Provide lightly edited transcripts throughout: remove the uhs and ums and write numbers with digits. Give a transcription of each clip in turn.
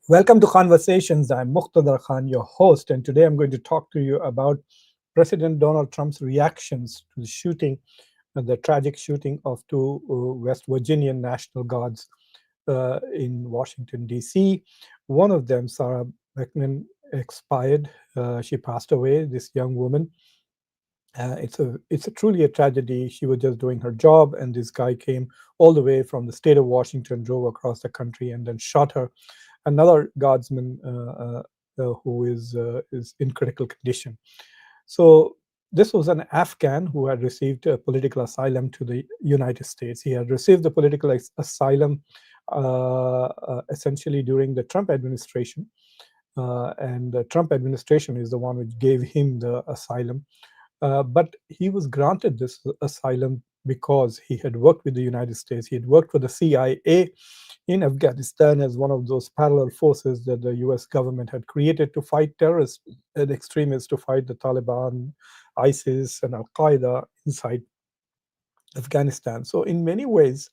Welcome to Conversations. I'm Muqtadar Khan, your host, and today I'm going to talk to you about President Donald Trump's reactions to the shooting, the tragic shooting of two West Virginian National Guards in Washington, D.C. One of them, Sarah Beckman, expired. She passed away, this young woman. It's truly a tragedy. She was just doing her job, and this guy came all the way from the state of Washington, drove across the country, and then shot her. Another guardsman who is in critical condition. So this was an Afghan who had received political asylum to the United States. He had received the political asylum essentially during the Trump administration, and the Trump administration is the one which gave him the asylum. But he was granted this asylum because he had worked with the United States. He had worked for the CIA in Afghanistan as one of those parallel forces that the US government had created to fight terrorists and extremists, to fight the Taliban, ISIS, and Al Qaeda inside Afghanistan. So, in many ways,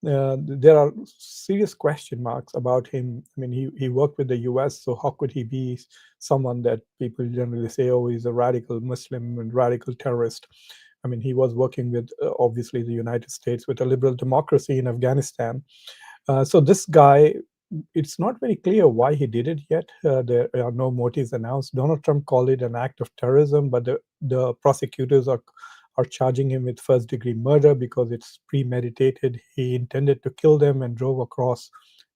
there are serious question marks about him. I mean, he worked with the US, so how could he be someone that people generally say, oh, he's a radical Muslim and radical terrorist? I mean, he was working with obviously the United States, with a liberal democracy in Afghanistan. So this guy, it's not very clear why he did it yet. There are no motives announced. Donald Trump called it an act of terrorism, but the prosecutors are charging him with first degree murder because it's premeditated. He intended to kill them and drove across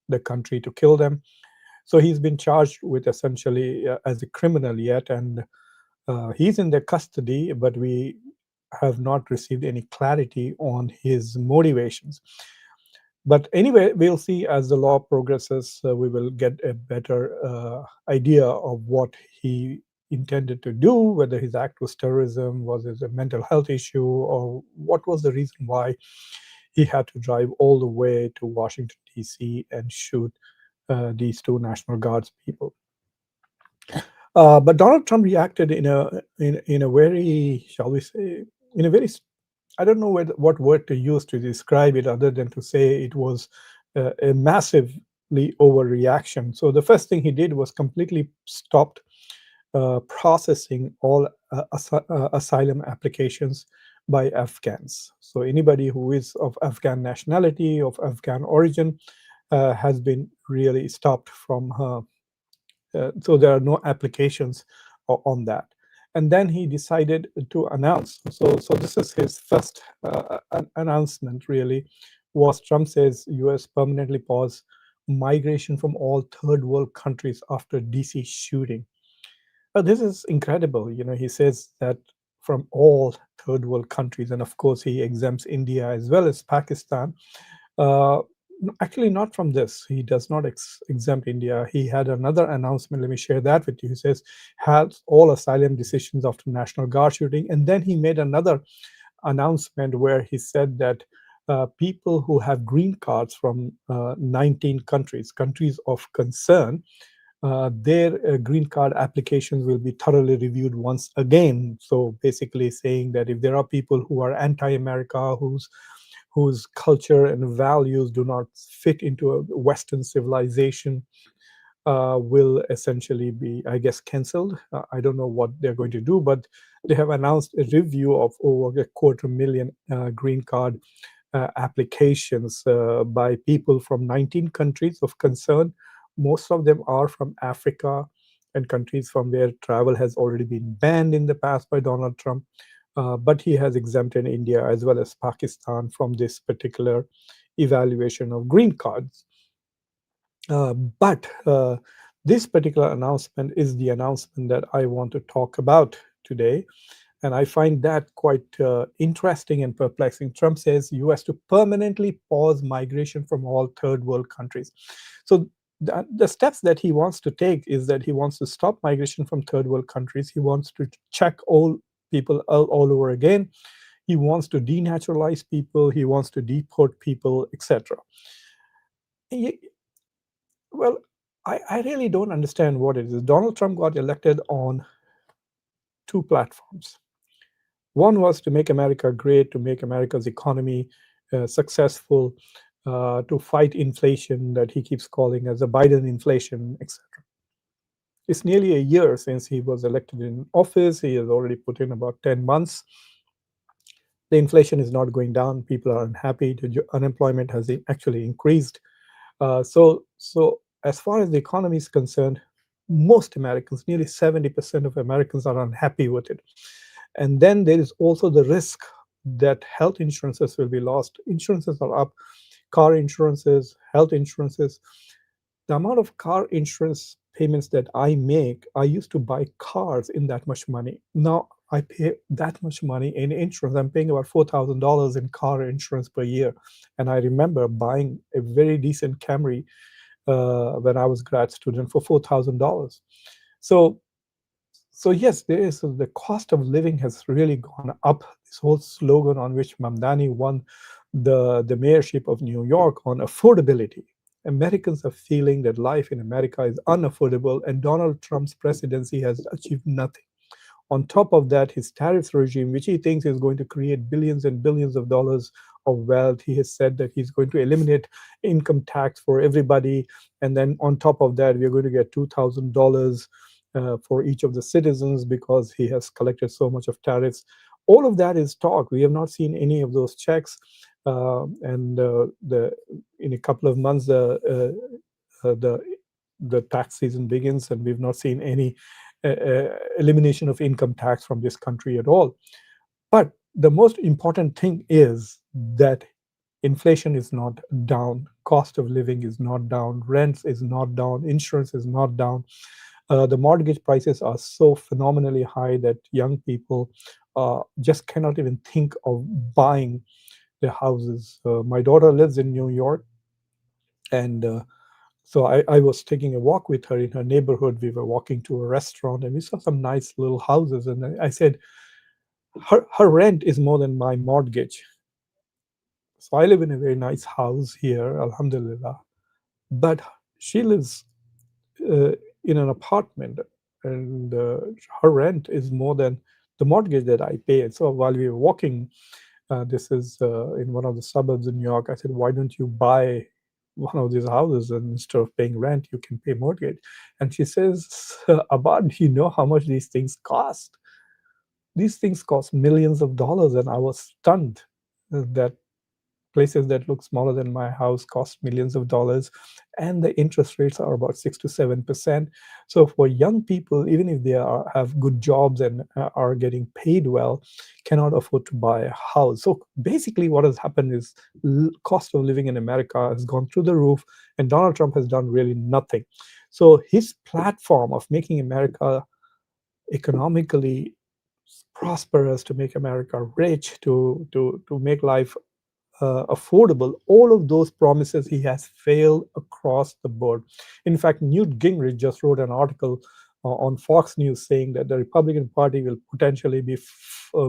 the country to kill them. So he's been charged with essentially as a criminal yet, and he's in their custody, but we have not received any clarity on his motivations. But anyway, we'll see as the law progresses, we will get a better idea of what he intended to do, whether his act was terrorism, was it a mental health issue, or what was the reason why he had to drive all the way to Washington, D.C. and shoot these two National Guards people. But Donald Trump reacted in a very, shall we say, in a very, I don't know what word to use to describe it other than to say it was a massively overreaction. So the first thing he did was completely stopped processing all asylum applications by Afghans. So anybody who is of Afghan nationality, of Afghan origin, has been really stopped from so there are no applications on that. And then he decided to announce. So this is his first announcement. Really, was Trump says U.S. permanently pause migration from all third world countries after DC shooting. This is incredible. You know, he says that from all third world countries, and of course he exempts India as well as Pakistan. Uh, Actually, not from this. He does not exempt India. He had another announcement. Let me share that with you. He says, has all asylum decisions after National Guard shooting. And then he made another announcement where he said that people who have green cards from 19 countries, countries of concern, their green card applications will be thoroughly reviewed once again. So basically saying that if there are people who are anti-America, whose culture and values do not fit into a Western civilization, will essentially be, I guess, cancelled. I don't know what they're going to do, but they have announced a review of over a quarter million green card applications by people from 19 countries of concern. Most of them are from Africa and countries from where travel has already been banned in the past by Donald Trump. But he has exempted India as well as Pakistan from this particular evaluation of green cards. But this particular announcement is the announcement that I want to talk about today. And I find that quite interesting and perplexing. Trump says US to permanently pause migration from all third world countries. So the steps that he wants to take is that he wants to stop migration from third world countries. He wants to check all people all over again. He wants to denaturalize people. He wants to deport people, etc. Well, I really don't understand what it is. Donald Trump got elected on two platforms. One was to make America great, to make America's economy successful, to fight inflation that he keeps calling as a Biden inflation, etc. It's nearly a year since he was elected in office. He has already put in about 10 months. The inflation is not going down. People are unhappy. The unemployment has actually increased. So as far as the economy is concerned, most Americans, nearly 70% of Americans, are unhappy with it. And then there is also the risk that health insurances will be lost. Insurances are up, car insurances, health insurances. The amount of car insurance payments that I make, I used to buy cars in that much money. Now I pay that much money in insurance. I'm paying about $4,000 in car insurance per year. And I remember buying a very decent Camry when I was grad student for $4,000. So so yes, there is the cost of living has really gone up. This whole slogan on which Mamdani won the mayorship of New York on affordability. Americans are feeling that life in America is unaffordable, and Donald Trump's presidency has achieved nothing. On top of that, his tariffs regime, which he thinks is going to create billions and billions of dollars of wealth, he has said that he's going to eliminate income tax for everybody. And then on top of that, we're going to get $2,000 for each of the citizens because he has collected so much of tariffs. All of that is talk. We have not seen any of those checks. And the in a couple of months, the tax season begins, and we've not seen any elimination of income tax from this country at all. But the most important thing is that inflation is not down, cost of living is not down, rents is not down, insurance is not down. The mortgage prices are so phenomenally high that young people just cannot even think of buying their houses. My daughter lives in New York, and so I was taking a walk with her in her neighborhood. We were walking to a restaurant, and we saw some nice little houses. And I said, her rent is more than my mortgage. So I live in a very nice house here, Alhamdulillah. But she lives uh, in an apartment, and her rent is more than the mortgage that I pay. And so while we were walking, this is in one of the suburbs in New York, I said, why don't you buy one of these houses, and instead of paying rent, you can pay mortgage? And she says, Abad, do you know how much these things cost? These things cost millions of dollars. And I was stunned that places that look smaller than my house cost millions of dollars, and the interest rates are about 6 to 7%. So for young people, even if they have good jobs and are getting paid well, cannot afford to buy a house. So basically what has happened is cost of living in America has gone through the roof, and Donald Trump has done really nothing. So his platform of making America economically prosperous, to make America rich, to make life affordable, all of those promises he has failed across the board. In fact, Newt Gingrich just wrote an article on Fox News saying that the Republican Party will potentially be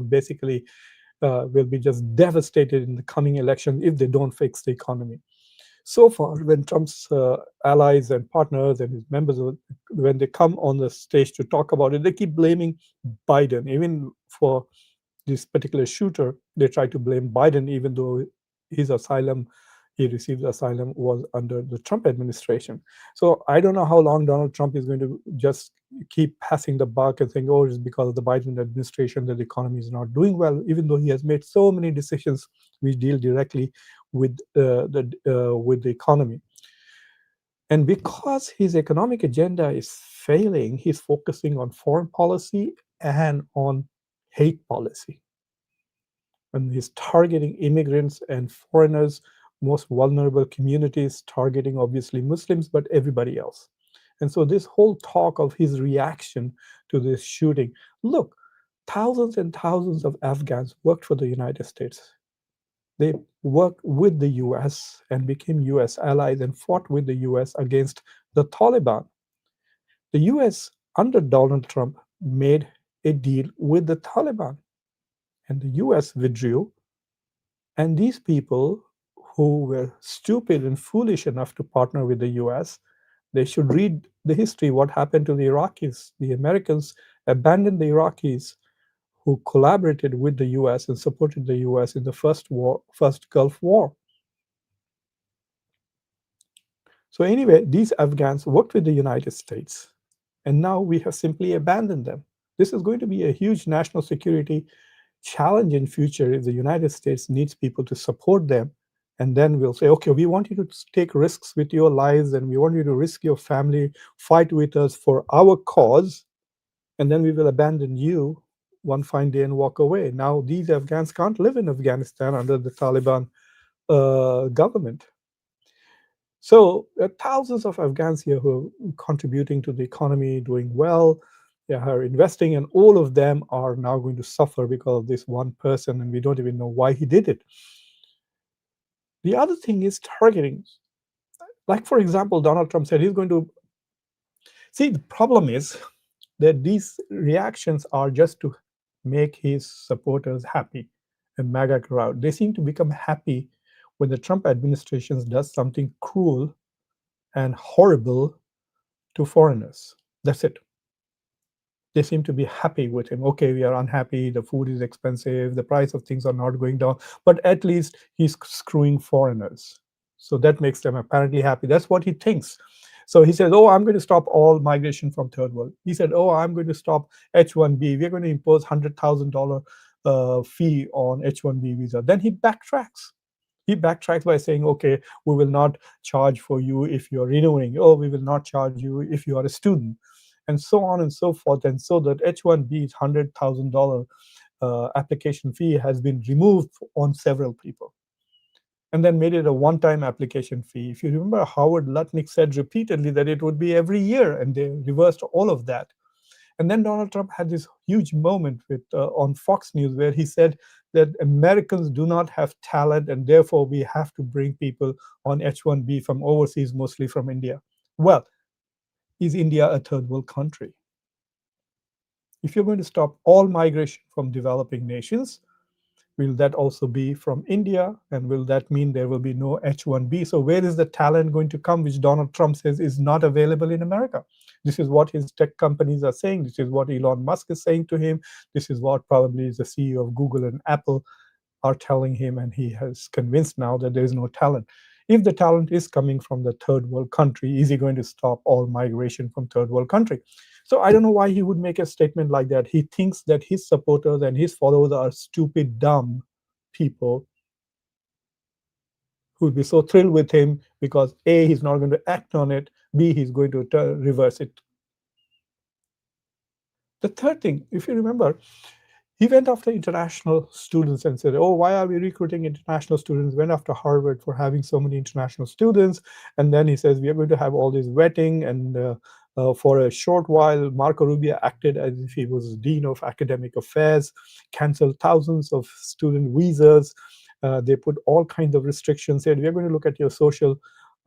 basically will be just devastated in the coming election if they don't fix the economy. So far, when Trump's allies and partners and his members, when they come on the stage to talk about it, they keep blaming Biden. Even for this particular shooter, they try to blame Biden, even though his asylum, he received asylum, was under the Trump administration. So I don't know how long Donald Trump is going to just keep passing the buck and saying, oh, it's because of the Biden administration that the economy is not doing well, even though he has made so many decisions which deal directly with the economy. And because his economic agenda is failing, he's focusing on foreign policy and on hate policy. And he's targeting immigrants and foreigners, most vulnerable communities, targeting obviously Muslims, but everybody else. And so this whole talk of his reaction to this shooting, look, thousands and thousands of Afghans worked for the United States. They worked with the US and became US allies and fought with the US against the Taliban. The US, under Donald Trump, made a deal with the Taliban, and the US withdrew. And these people who were stupid and foolish enough to partner with the US, they should read the history, what happened to the Iraqis. The Americans abandoned the Iraqis who collaborated with the US and supported the US in the first Gulf War. So anyway, these Afghans worked with the United States, and now we have simply abandoned them. This is going to be a huge national security challenge in future if the United States needs people to support them. And then we'll say, okay, we want you to take risks with your lives, and we want you to risk your family, fight with us for our cause, and then we will abandon you one fine day and walk away. Now these Afghans can't live in Afghanistan under the Taliban government. So there are thousands of Afghans here who are contributing to the economy, doing well. They are investing, and all of them are now going to suffer because of this one person, and we don't even know why he did it. The other thing is targeting. Like, for example, Donald Trump said he's going to see. The problem is that these reactions are just to make his supporters happy, a MAGA crowd. They seem to become happy when the Trump administration does something cruel and horrible to foreigners. That's it. They seem to be happy with him. Okay, we are unhappy, the food is expensive, the price of things are not going down, but at least he's screwing foreigners. So that makes them apparently happy. That's what he thinks. So he says, oh, I'm going to stop all migration from third world. He said, oh, I'm going to stop H1B. We're going to impose $100,000 fee on H1B visa. Then he backtracks. He backtracks by saying, okay, we will not charge for you if you're renewing. Oh, we will not charge you if you are a student, and so on and so forth. And so that H1B's $100,000 application fee has been removed on several people, and then made it a one-time application fee. If you remember, Howard Lutnick said repeatedly that it would be every year, and they reversed all of that. And then Donald Trump had this huge moment with on Fox News where he said that Americans do not have talent, and therefore we have to bring people on H1B from overseas, mostly from India. Well, is India a third world country? If you're going to stop all migration from developing nations, will that also be from India? And will that mean there will be no H1B? So, where is the talent going to come, which Donald Trump says is not available in America? This is what his tech companies are saying. This is what Elon Musk is saying to him. This is what probably the CEO of Google and Apple are telling him, and he has convinced now that there is no talent. If the talent is coming from the third world country, is he going to stop all migration from third world country? So I don't know why he would make a statement like that. He thinks that his supporters and his followers are stupid, dumb people who would be so thrilled with him because A, he's not going to act on it, B, he's going to reverse it. The third thing, if you remember, he went after international students and said, oh, why are we recruiting international students? Went after Harvard for having so many international students. And then he says, we are going to have all this vetting. And for a short while, Marco Rubio acted as if he was Dean of Academic Affairs, canceled thousands of student visas. They put all kinds of restrictions, said, we are going to look at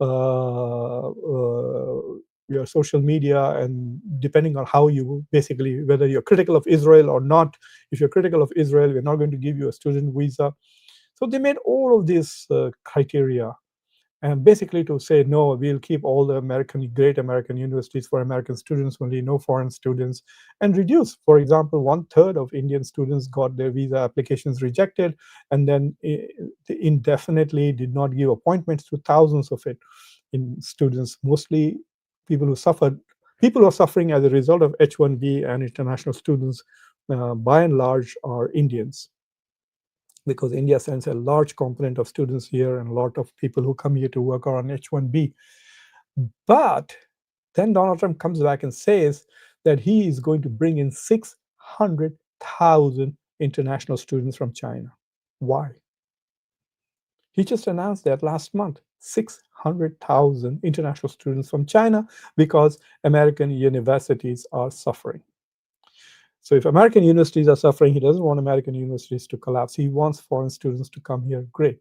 uh, uh, your social media, and depending on how you basically, whether you're critical of Israel or not, if you're critical of Israel, we're not going to give you a student visa. So they made all of these criteria, and basically to say, no, we'll keep all the great American universities for American students only, no foreign students, and reduce. For example, 1/3 of Indian students got their visa applications rejected, and then indefinitely did not give appointments to thousands of it in students, mostly people who suffered, people who are suffering as a result of H1B and international students, by and large, are Indians, because India sends a large component of students here, and a lot of people who come here to work are on H1B. But then Donald Trump comes back and says that he is going to bring in 600,000 international students from China. Why? He just announced that last month. 600,000 international students from China because American universities are suffering. So if American universities are suffering, he doesn't want American universities to collapse. He wants foreign students to come here. Great.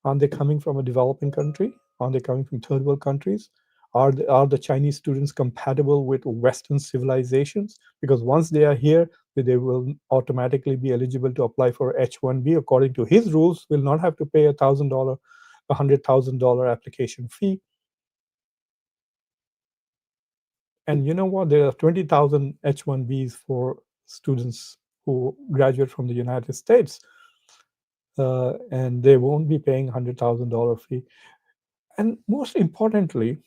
Aren't they coming from a developing country? Aren't they coming from third world countries? Are the Chinese students compatible with Western civilizations? Because once they are here, they will automatically be eligible to apply for H1B according to his rules, will not have to pay $100,000 application fee. And you know what? There are 20,000 H1Bs for students who graduate from the United States, and they won't be paying $100,000 fee. And most importantly,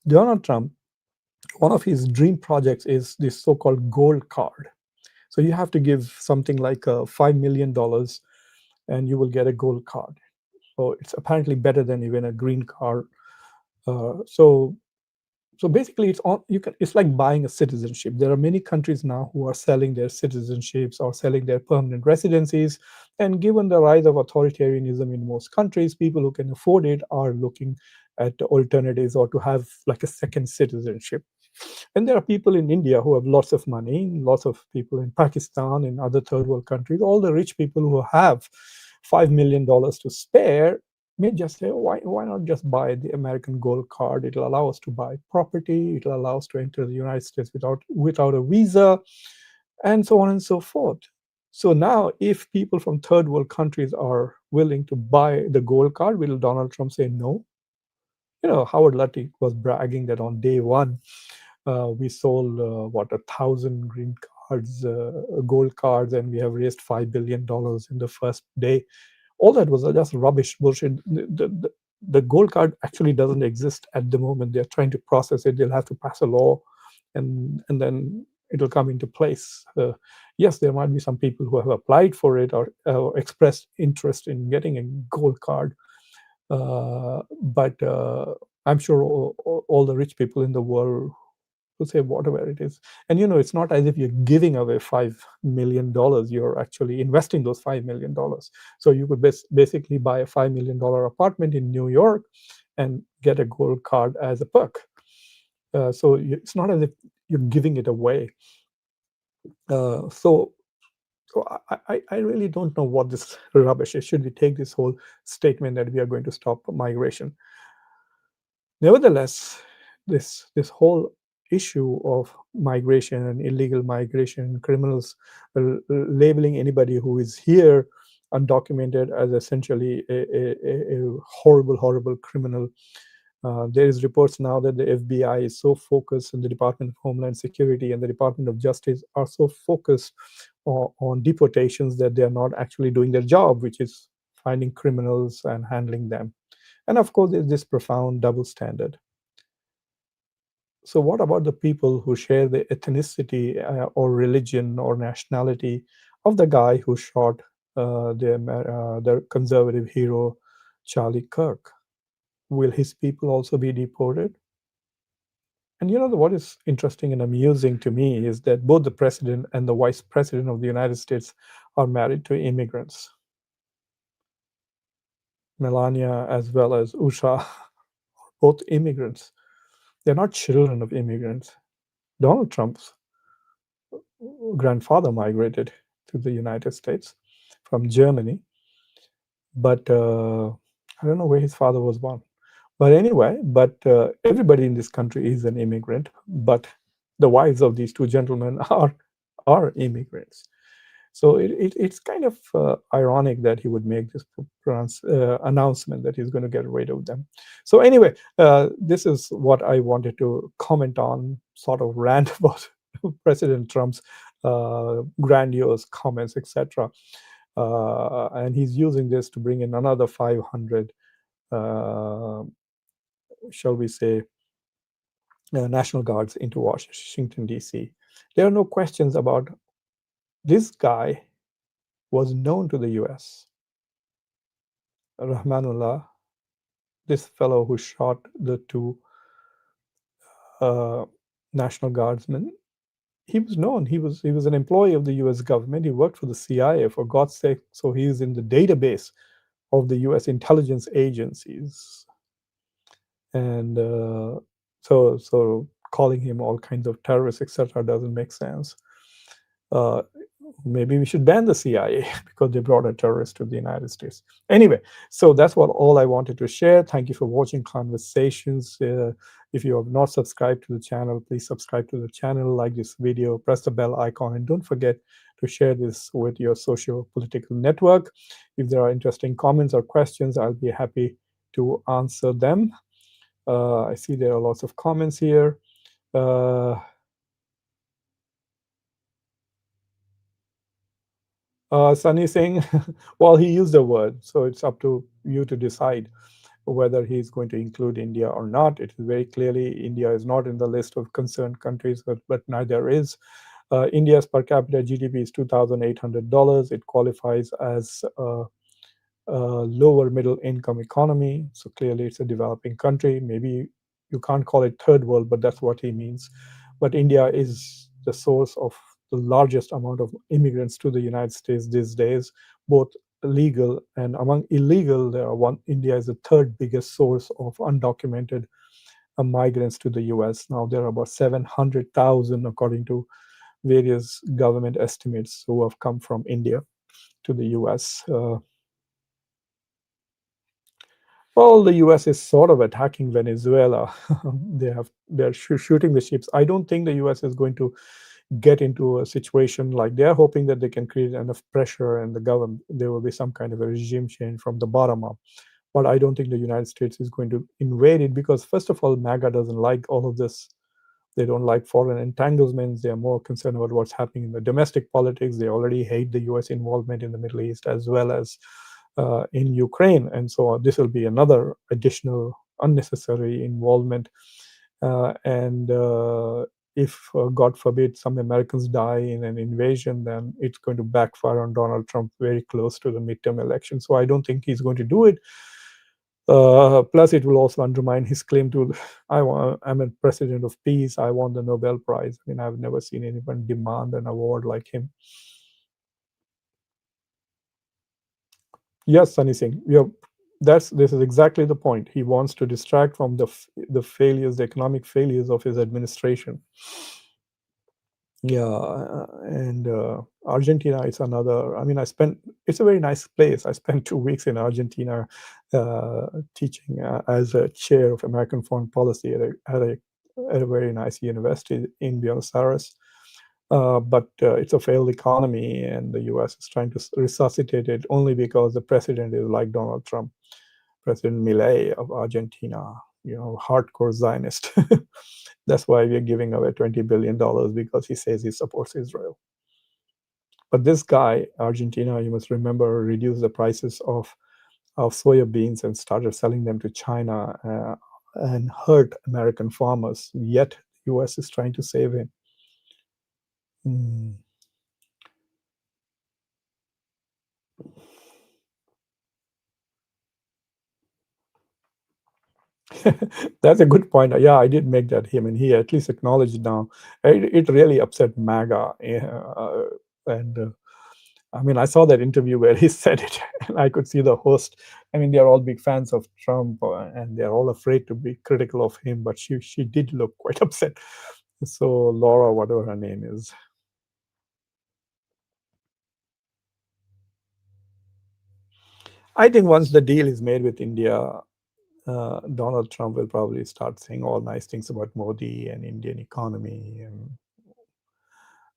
Donald Trump, one of his dream projects is this so-called gold card. So you have to give something like $5 million, and you will get a gold card. So it's apparently better than even a green card. So basically, it's like buying a citizenship. There are many countries now who are selling their citizenships or selling their permanent residencies. And given the rise of authoritarianism in most countries, people who can afford it are looking at alternatives or to have like a second citizenship. And there are people in India who have lots of money, lots of people in Pakistan, in other third world countries. All the rich people who have $5 million to spare may just say, why not just buy the American gold card? It'll allow us to buy property, it'll allow us to enter the United States without a visa, and so on and so forth. So now, if people from third world countries are willing to buy the gold card, will Donald Trump say no? Howard Luttig was bragging that on day one, we sold what 1,000 green cards, gold cards, and we have raised $5 billion in the first day. All that was just rubbish, bullshit. The gold card actually doesn't exist at the moment. They're trying to process it. They'll have to pass a law, and then it'll come into place. Yes, there might be some people who have applied for it or expressed interest in getting a gold card, but I'm sure all the rich people in the world will say whatever it is. And it's not as if you're giving away $5 million. You're actually investing those $5 million. So you could basically buy a $5 million apartment in New York and get a gold card as a perk. So it's not as if you're giving it away. So I really don't know what this rubbish is. Should we take this whole statement that we are going to stop migration? Nevertheless, this whole issue of migration and illegal migration, criminals labeling anybody who is here undocumented as essentially a horrible, horrible criminal. There is reports now that the FBI is so focused, and the Department of Homeland Security and the Department of Justice are so focused on deportations that they are not actually doing their job, which is finding criminals and handling them. And of course, there's this profound double standard. So, what about the people who share the ethnicity or religion or nationality of the guy who shot the conservative hero Charlie Kirk? Will his people also be deported? And what is interesting and amusing to me is that both the president and the vice president of the United States are married to immigrants. Melania as well as Usha, both immigrants. They're not children of immigrants. Donald Trump's grandfather migrated to the United States from Germany, but I don't know where his father was born. But anyway, everybody in this country is an immigrant, but the wives of these two gentlemen are immigrants. So it's kind of ironic that he would make this announcement that he's going to get rid of them. So anyway, this is what I wanted to comment on, sort of rant about President Trump's grandiose comments, etc. And he's using this to bring in another 500, uh, shall we say, National Guards into Washington, D.C. There are no questions about this guy was known to the US. Rahmanullah, this fellow who shot the two uh, National Guardsmen, he was known. He was an employee of the U.S. government. He worked for the CIA, for God's sake. So he is in the database of the U.S. intelligence agencies, and so calling him all kinds of terrorists, etc., doesn't make sense. Uh, Maybe we should ban the CIA because they brought a terrorist to the United States. Anyway, so that's all I wanted to share. Thank you for watching Conversations. If you have not subscribed to the channel, please subscribe to the channel, like this video, press the bell icon, and don't forget to share this with your socio-political network. If there are interesting comments or questions, I'll be happy to answer them. I see there are lots of comments here. Sunny Singh, well, he used the word, so it's up to you to decide. whether he's going to include India or not. It is very clearly India is not in the list of concerned countries, but neither is. India's per capita GDP is $2,800. It qualifies as lower middle income economy. So clearly, it's a developing country. Maybe you can't call it third world, but that's what he means. But India is the source of the largest amount of immigrants to the United States these days, both legal and among illegal. There are one. India is the third biggest source of undocumented migrants to the U.S. Now there are about 700,000, according to various government estimates, who have come from India to the U.S. Well, the U.S. is sort of attacking Venezuela. They're shooting the ships. I don't think the U.S. is going to get into a situation like they're hoping that they can create enough pressure and the government there will be some kind of a regime change from the bottom up. But I don't think the United States is going to invade it because first of all, MAGA doesn't like all of this. They don't like foreign entanglements. They are more concerned about what's happening in the domestic politics. They already hate the U.S. involvement in the Middle East as well as in Ukraine. And so this will be another additional unnecessary involvement. And if, God forbid, some Americans die in an invasion, then it's going to backfire on Donald Trump very close to the midterm election. So I don't think he's going to do it. Plus, it will also undermine his claim to, I'm a president of peace. I won the Nobel Prize. I mean, I've never seen anyone demand an award like him. Yes, Sunny Singh. This is exactly the point. He wants to distract from the failures, the economic failures of his administration. Yeah, and Argentina is another. I mean, it's a very nice place. I spent 2 weeks in Argentina teaching as a chair of American foreign policy at a very nice university in Buenos Aires. But it's a failed economy, and the US is trying to resuscitate it only because the president is like Donald Trump, President Milei of Argentina, hardcore Zionist. That's why we're giving away $20 billion because he says he supports Israel. But this guy, Argentina, you must remember, reduced the prices of soya beans and started selling them to China and hurt American farmers. Yet the US is trying to save him. Mm. That's a good point. Yeah, I did make that him, and he at least acknowledged now. It really upset MAGA, and I mean, I saw that interview where he said it, and I could see the host. I mean, they're all big fans of Trump, and they're all afraid to be critical of him. But she did look quite upset. So Laura, whatever her name is, I think once the deal is made with India, Donald Trump will probably start saying all nice things about Modi and Indian economy. And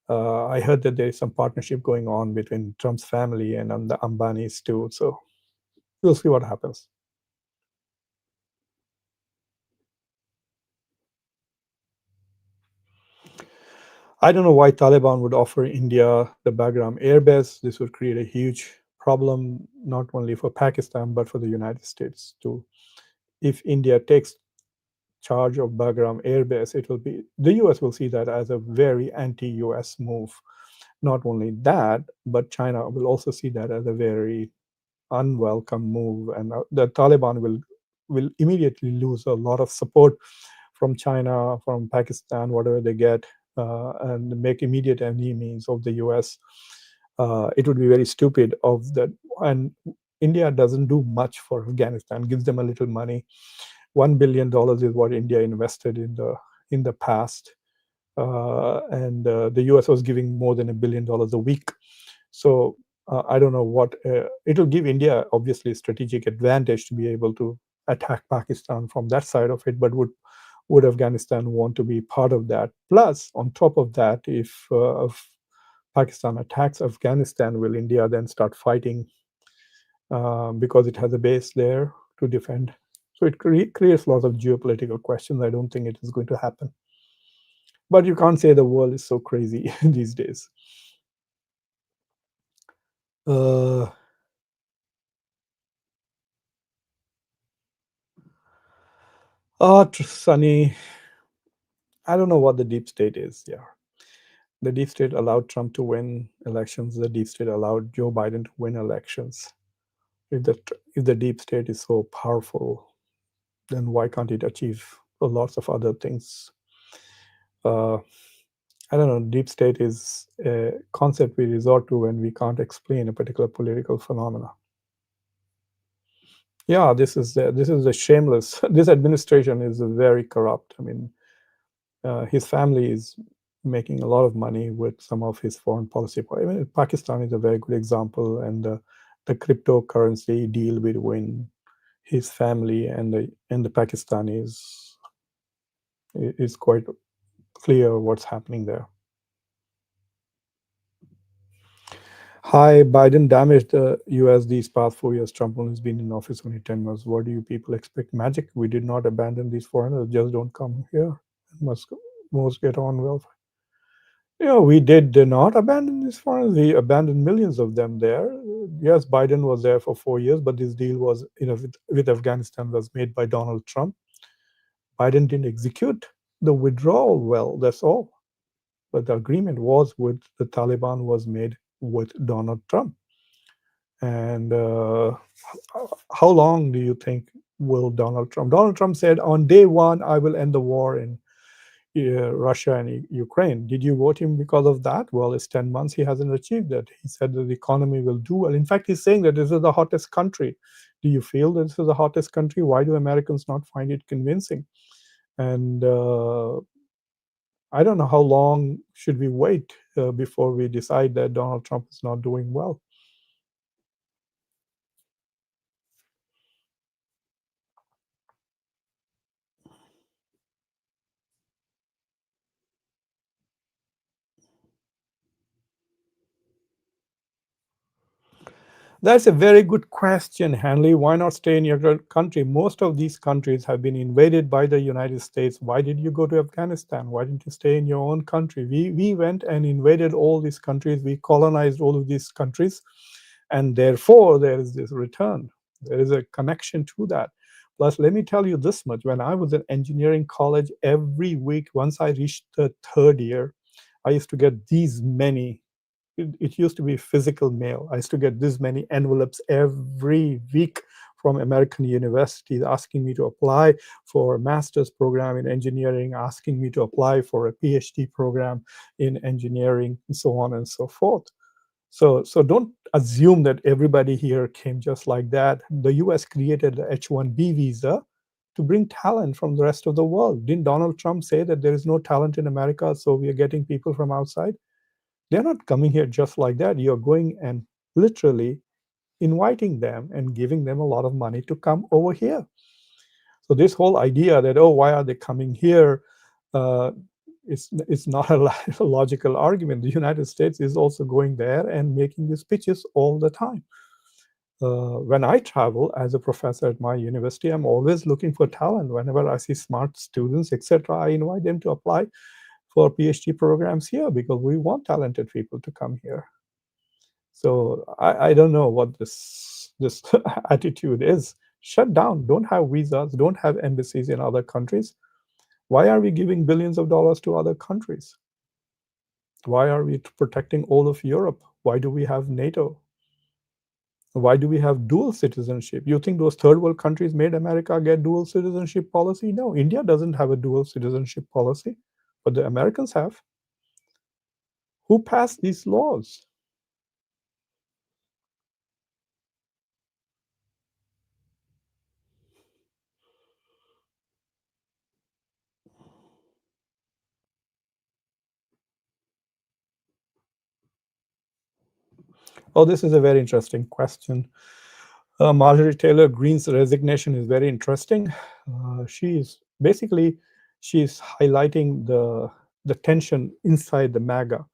I heard that there is some partnership going on between Trump's family and the Ambanis too. So we'll see what happens. I don't know why Taliban would offer India the Bagram airbase. This would create a huge problem, not only for Pakistan, but for the United States too. If India takes charge of Bagram airbase, the US will see that as a very anti-US move. Not only that, but China will also see that as a very unwelcome move, and the Taliban will immediately lose a lot of support from China, from Pakistan, whatever they get, and make immediate enemies of the US. It would be very stupid of that. And India doesn't do much for Afghanistan, gives them a little money. $1 billion is what India invested in the past, and the US was giving more than $1 billion a week. So I don't know what it'll give India, obviously, a strategic advantage to be able to attack Pakistan from that side of it. But would Afghanistan want to be part of that? Plus, on top of that, if Pakistan attacks Afghanistan, will India then start fighting because it has a base there to defend? So it creates lots of geopolitical questions. I don't think it is going to happen. But you can't say the world is so crazy these days. Uh, Sunny, I don't know what the deep state is. Yeah, the deep state allowed Trump to win elections. The deep state allowed Joe Biden to win elections. If the deep state is so powerful, then why can't it achieve lots of other things? Uh, I don't know. Deep state is a concept we resort to when we can't explain a particular political phenomena. Yeah, this is a shameless. This administration is very corrupt. I mean, his family is making a lot of money with some of his foreign policy. I mean, Pakistan is a very good example, and the cryptocurrency deal between his family and the Pakistanis is quite clear what's happening there. Hi, Biden damaged the US these past 4 years. Trump only has been in office only 10 months. What do you people expect? Magic? We did not abandon these foreigners. Just don't come here. Must most get on well. We did not abandon these foreigners. We abandoned millions of them there. Yes, Biden was there for 4 years, but this deal was, with Afghanistan was made by Donald Trump. Biden didn't execute the withdrawal well. That's all. But the agreement was with the Taliban was made with Donald Trump. And how long do you think will Donald Trump? Donald Trump said on day one, I will end the war in Russia and Ukraine. Did you vote him because of that? Well, it's 10 months. He hasn't achieved that. He said that the economy will do well. In fact, he's saying that this is the hottest country. Do you feel that this is the hottest country? Why do Americans not find it convincing? And I don't know how long should we wait before we decide that Donald Trump is not doing well. That's a very good question, Hanley. Why not stay in your country? Most of these countries have been invaded by the United States. Why did you go to Afghanistan? Why didn't you stay in your own country? We went and invaded all these countries. We colonized all of these countries. And therefore, there is this return. There is a connection to that. Plus, let me tell you this much. When I was in engineering college, every week, once I reached the third year, I used to get these many it used to be physical mail. I used to get this many envelopes every week from American universities asking me to apply for a master's program in engineering, asking me to apply for a PhD program in engineering, and so on and so forth. So don't assume that everybody here came just like that. The US created the H1-B visa to bring talent from the rest of the world. Didn't Donald Trump say that there is no talent in America, so we are getting people from outside? They're not coming here just like that. You're going and literally inviting them and giving them a lot of money to come over here. So this whole idea that, oh, why are they coming here? Uh, it's not a logical argument. The United States is also going there and making these pitches all the time. When I travel as a professor at my university, I'm always looking for talent. Whenever I see smart students, etc., I invite them to apply for PhD programs here because we want talented people to come here. So I don't know what this attitude is. Shut down. Don't have visas. Don't have embassies in other countries. Why are we giving billions of dollars to other countries? Why are we protecting all of Europe? Why do we have NATO? Why do we have dual citizenship? You think those third world countries made America get dual citizenship policy? No, India doesn't have a dual citizenship policy, but the Americans have. Who passed these laws? Oh, this is a very interesting question. Marjorie Taylor Greene's resignation is very interesting. She's basically she's highlighting the tension inside the MAGA.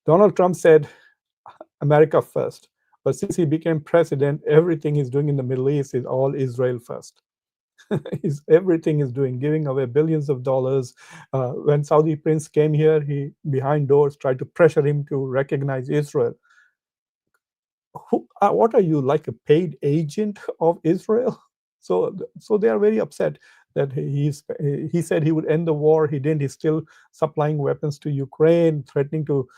Donald Trump said America first, but since he became president, everything he's doing in the Middle East is all Israel first. Everything is doing, giving away billions of dollars. When Saudi prince came here, he behind doors tried to pressure him to recognize Israel. What are you, like a paid agent of Israel? So they are very upset. that he said he would end the war. He didn't. He's still supplying weapons to Ukraine, threatening to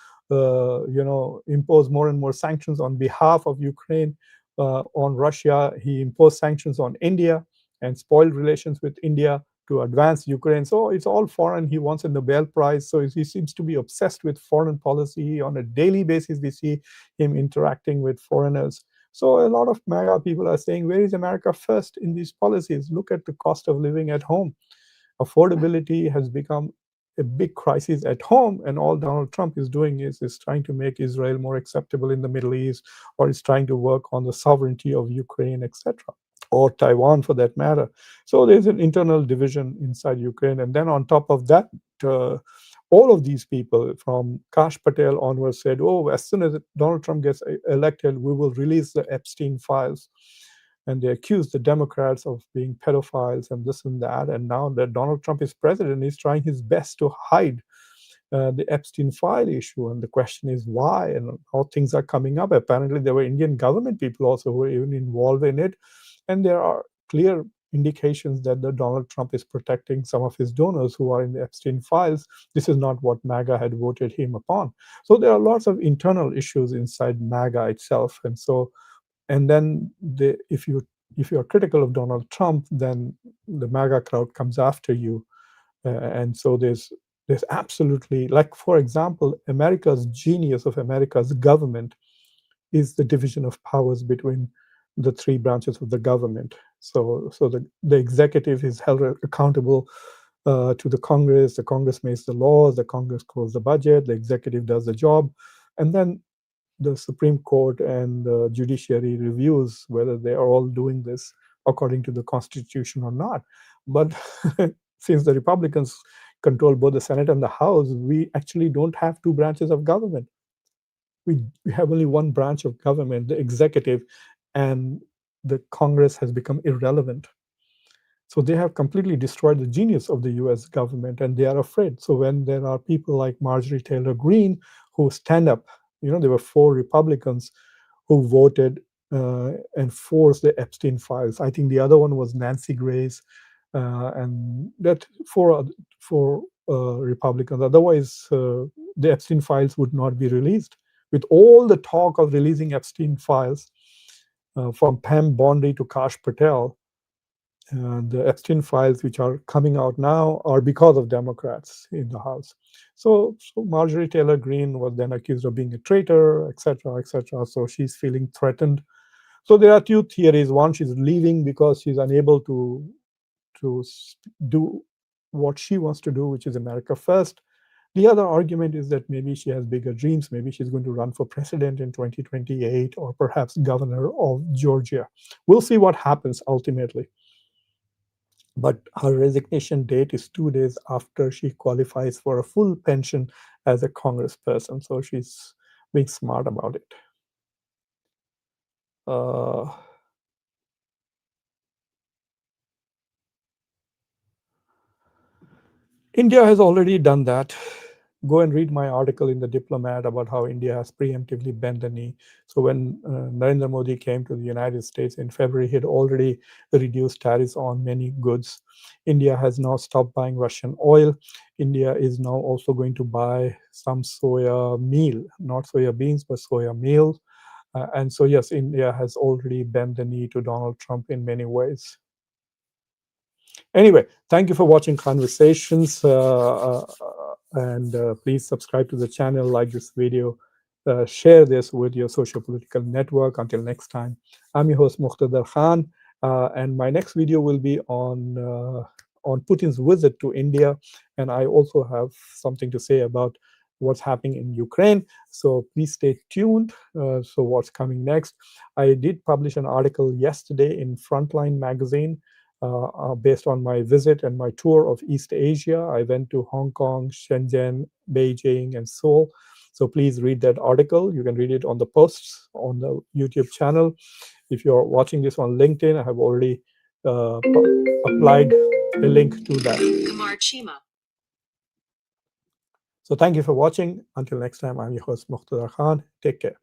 impose more and more sanctions on behalf of Ukraine on Russia. He imposed sanctions on India and spoiled relations with India to advance Ukraine. So it's all foreign. He wants a Nobel Prize. So he seems to be obsessed with foreign policy. On a daily basis, we see him interacting with foreigners. So a lot of MAGA people are saying, where is America first in these policies? Look at the cost of living at home. Affordability has become a big crisis at home, and all Donald Trump is doing is trying to make Israel more acceptable in the Middle East, or is trying to work on the sovereignty of Ukraine, etc., or Taiwan for that matter. So there's an internal division inside Ukraine. And then on top of that, uh, all of these people from Kash Patel onwards said, oh, as soon as Donald Trump gets elected, we will release the Epstein files. And they accused the Democrats of being pedophiles and this and that. And now that Donald Trump is president, he's trying his best to hide the Epstein file issue. And the question is why and how things are coming up. Apparently, there were Indian government people also who were even involved in it. And there are clear indications that the Donald Trump is protecting some of his donors who are in the Epstein files. This is not what MAGA had voted him upon. So there are lots of internal issues inside MAGA itself. And so, and then if you are critical of Donald Trump, then the MAGA crowd comes after you. And so there's absolutely, like, for example, America's genius of America's government is the division of powers between the three branches of the government. So the executive is held accountable to the Congress makes the laws, the Congress closes the budget, the executive does the job, and then the Supreme Court and the judiciary reviews whether they are all doing this according to the Constitution or not. But since the Republicans control both the Senate and the House, we actually don't have two branches of government. We have only one branch of government, the executive, and the Congress has become irrelevant. So they have completely destroyed the genius of the US government, and they are afraid. So when there are people like Marjorie Taylor Greene who stand up, there were 4 Republicans who voted and forced the Epstein files. I think the other one was Nancy Grace, and that four Republicans. Otherwise, the Epstein files would not be released. With all the talk of releasing Epstein files, from Pam Bondi to Kash Patel, the Epstein files, which are coming out now, are because of Democrats in the House. So Marjorie Taylor Greene was then accused of being a traitor, etc., etc. So she's feeling threatened. So there are 2 theories. One, she's leaving because she's unable to do what she wants to do, which is America first. The other argument is that maybe she has bigger dreams. Maybe she's going to run for president in 2028, or perhaps governor of Georgia. We'll see what happens ultimately. But her resignation date is 2 days after she qualifies for a full pension as a congressperson. So she's being smart about it. India has already done that. Go and read my article in the Diplomat about how India has preemptively bent the knee. So when Narendra Modi came to the United States in February, he had already reduced tariffs on many goods. India has now stopped buying Russian oil. India is now also going to buy some soya meal, not soya beans, but soya meal. And so, yes, India has already bent the knee to Donald Trump in many ways. Anyway, thank you for watching Conversations, and please subscribe to the channel, like this video, share this with your social political network. Until next time, I'm your host Muqtadar Khan, and my next video will be on Putin's visit to India, and I also have something to say about what's happening in Ukraine. So please stay tuned. So what's coming next? I did publish an article yesterday in Frontline magazine, based on my visit and my tour of East Asia. I went to Hong Kong, Shenzhen, Beijing, and Seoul. So please read that article. You can read it on the posts on the YouTube channel. If you're watching this on LinkedIn, I have already applied a link to that. So thank you for watching. Until next time, I'm your host Muqtadar Khan. Take care.